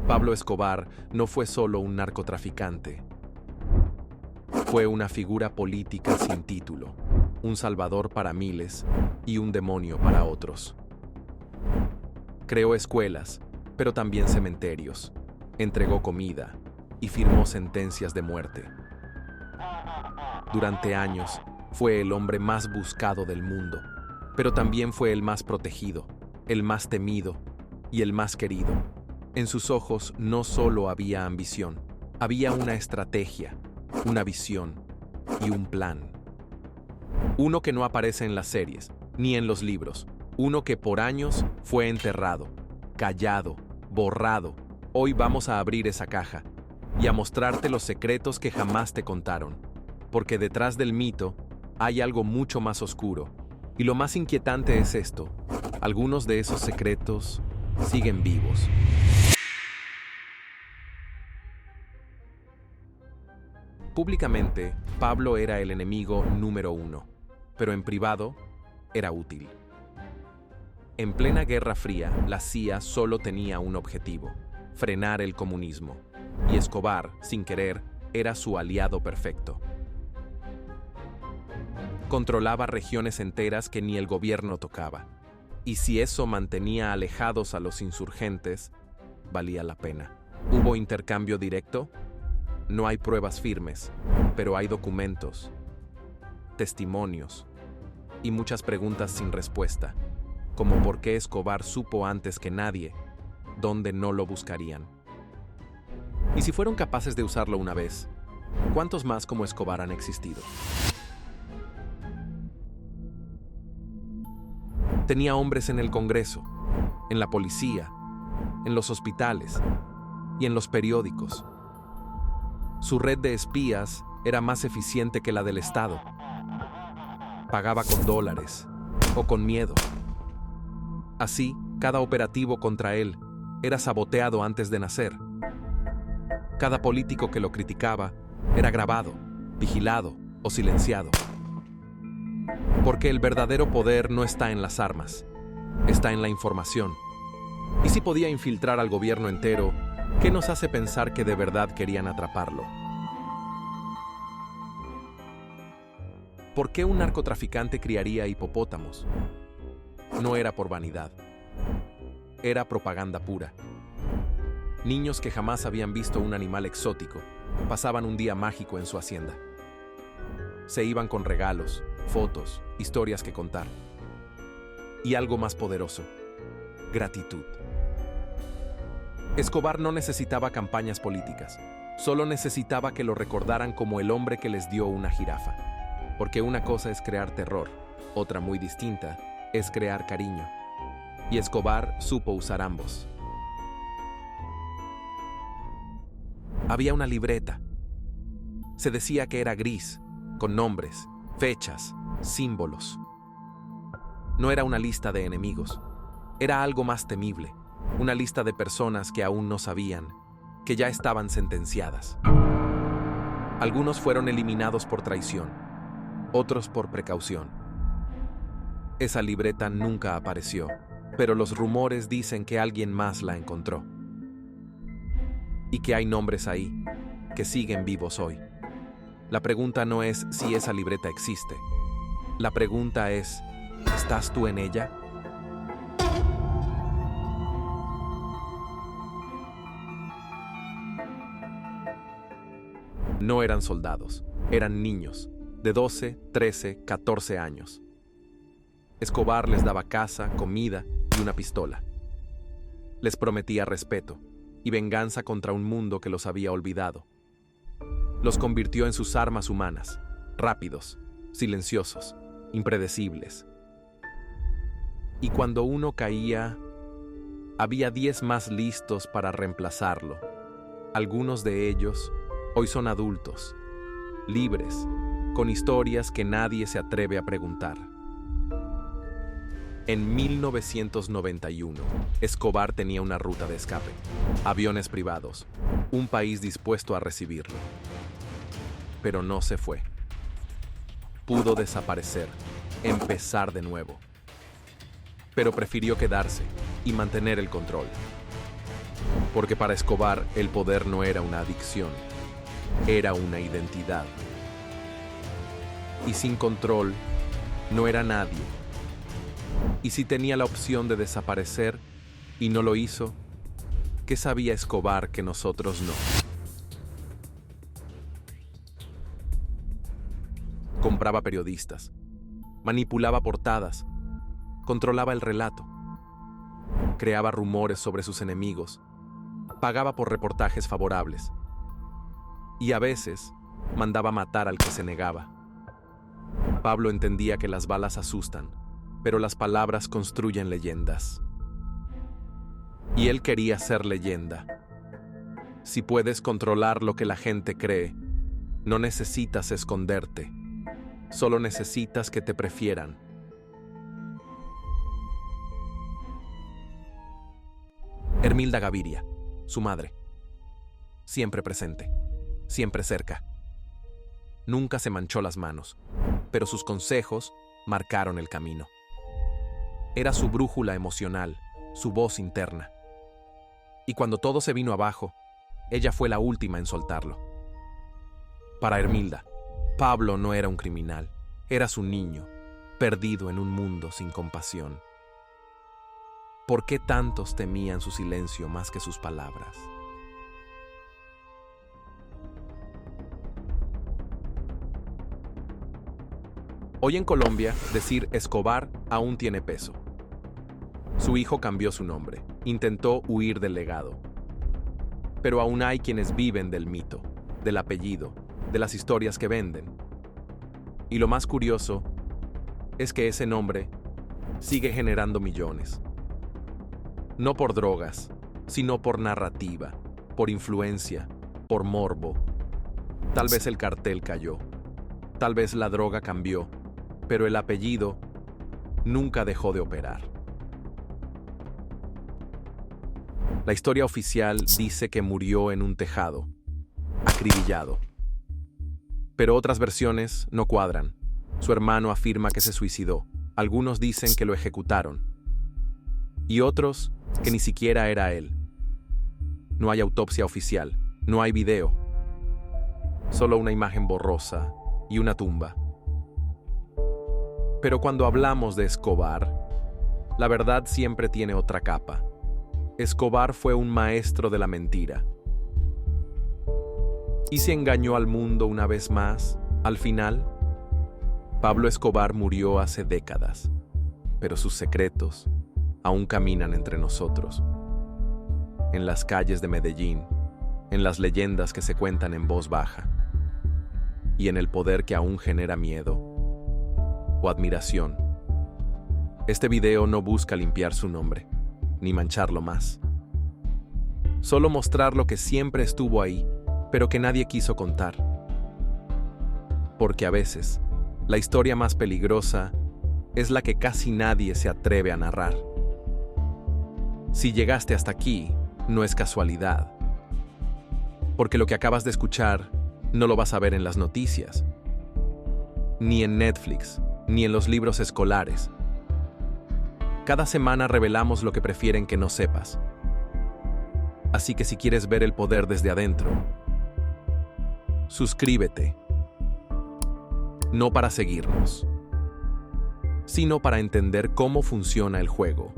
Pablo Escobar no fue solo un narcotraficante. Fue una figura política sin título, un salvador para miles y un demonio para otros. Creó escuelas, pero también cementerios, entregó comida y firmó sentencias de muerte. Durante años, fue el hombre más buscado del mundo, pero también fue el más protegido, el más temido y el más querido. En sus ojos no solo había ambición, había una estrategia, una visión y un plan. Uno que no aparece en las series, ni en los libros. Uno que por años fue enterrado, callado, borrado. Hoy vamos a abrir esa caja y a mostrarte los secretos que jamás te contaron. Porque detrás del mito hay algo mucho más oscuro. Y lo más inquietante es esto: algunos de esos secretos siguen vivos. Públicamente, Pablo era el enemigo número uno, pero en privado, era útil. En plena Guerra Fría, la CIA solo tenía un objetivo: frenar el comunismo. Y Escobar, sin querer, era su aliado perfecto. Controlaba regiones enteras que ni el gobierno tocaba. Y si eso mantenía alejados a los insurgentes, valía la pena. ¿Hubo intercambio directo? No hay pruebas firmes, pero hay documentos, testimonios y muchas preguntas sin respuesta, como por qué Escobar supo antes que nadie dónde no lo buscarían. Y si fueron capaces de usarlo una vez, ¿cuántos más como Escobar han existido? Tenía hombres en el Congreso, en la policía, en los hospitales y en los periódicos. Su red de espías era más eficiente que la del Estado. Pagaba con dólares o con miedo. Así, cada operativo contra él era saboteado antes de nacer. Cada político que lo criticaba era grabado, vigilado o silenciado. Porque el verdadero poder no está en las armas, está en la información. Y si podía infiltrar al gobierno entero, ¿qué nos hace pensar que de verdad querían atraparlo? ¿Por qué un narcotraficante criaría hipopótamos? No era por vanidad. Era propaganda pura. Niños que jamás habían visto un animal exótico pasaban un día mágico en su hacienda. Se iban con regalos, fotos, historias que contar. Y algo más poderoso: gratitud. Escobar no necesitaba campañas políticas, solo necesitaba que lo recordaran como el hombre que les dio una jirafa. Porque una cosa es crear terror, otra muy distinta es crear cariño. Y Escobar supo usar ambos. Había una libreta. Se decía que era gris, con nombres, fechas, símbolos. No era una lista de enemigos, era algo más temible. Una lista de personas que aún no sabían, que ya estaban sentenciadas. Algunos fueron eliminados por traición, otros por precaución. Esa libreta nunca apareció, pero los rumores dicen que alguien más la encontró. Y que hay nombres ahí, que siguen vivos hoy. La pregunta no es si esa libreta existe. La pregunta es: ¿estás tú en ella? No eran soldados, eran niños, de 12, 13, 14 años. Escobar les daba casa, comida y una pistola. Les prometía respeto y venganza contra un mundo que los había olvidado. Los convirtió en sus armas humanas, rápidos, silenciosos, impredecibles. Y cuando uno caía, había 10 más listos para reemplazarlo. Algunos de ellos hoy son adultos, libres, con historias que nadie se atreve a preguntar. En 1991, Escobar tenía una ruta de escape, aviones privados, un país dispuesto a recibirlo. Pero no se fue. Pudo desaparecer, empezar de nuevo. Pero prefirió quedarse y mantener el control. Porque para Escobar el poder no era una adicción, era una identidad. Y sin control, no era nadie. Y si tenía la opción de desaparecer y no lo hizo, ¿qué sabía Escobar que nosotros no? Compraba periodistas, manipulaba portadas, controlaba el relato, creaba rumores sobre sus enemigos, pagaba por reportajes favorables y a veces mandaba matar al que se negaba. Pablo entendía que las balas asustan, pero las palabras construyen leyendas. Y él quería ser leyenda. Si puedes controlar lo que la gente cree, no necesitas esconderte, solo necesitas que te prefieran. Hermilda Gaviria, su madre, siempre presente, siempre cerca. Nunca se manchó las manos, pero sus consejos marcaron el camino. Era su brújula emocional, su voz interna. Y cuando todo se vino abajo, ella fue la última en soltarlo. Para Hermilda, Pablo no era un criminal, era su niño, perdido en un mundo sin compasión. ¿Por qué tantos temían su silencio más que sus palabras? Hoy en Colombia, decir Escobar aún tiene peso. Su hijo cambió su nombre, intentó huir del legado. Pero aún hay quienes viven del mito, del apellido, de las historias que venden. Y lo más curioso es que ese nombre sigue generando millones. No por drogas, sino por narrativa, por influencia, por morbo. Tal vez el cartel cayó, tal vez la droga cambió, pero el apellido nunca dejó de operar. La historia oficial dice que murió en un tejado, acribillado. Pero otras versiones no cuadran. Su hermano afirma que se suicidó. Algunos dicen que lo ejecutaron. Y otros que ni siquiera era él. No hay autopsia oficial, no hay video. Solo una imagen borrosa y una tumba. Pero cuando hablamos de Escobar, la verdad siempre tiene otra capa. Escobar fue un maestro de la mentira. ¿Y si engañó al mundo una vez más, al final? Pablo Escobar murió hace décadas, pero sus secretos aún caminan entre nosotros. En las calles de Medellín, en las leyendas que se cuentan en voz baja, y en el poder que aún genera miedo o admiración. Este video no busca limpiar su nombre, ni mancharlo más. Solo mostrar lo que siempre estuvo ahí, pero que nadie quiso contar. Porque a veces, la historia más peligrosa es la que casi nadie se atreve a narrar. Si llegaste hasta aquí, no es casualidad. Porque lo que acabas de escuchar no lo vas a ver en las noticias, ni en Netflix, ni en los libros escolares. Cada semana revelamos lo que prefieren que no sepas. Así que si quieres ver el poder desde adentro, suscríbete. No para seguirnos, sino para entender cómo funciona el juego.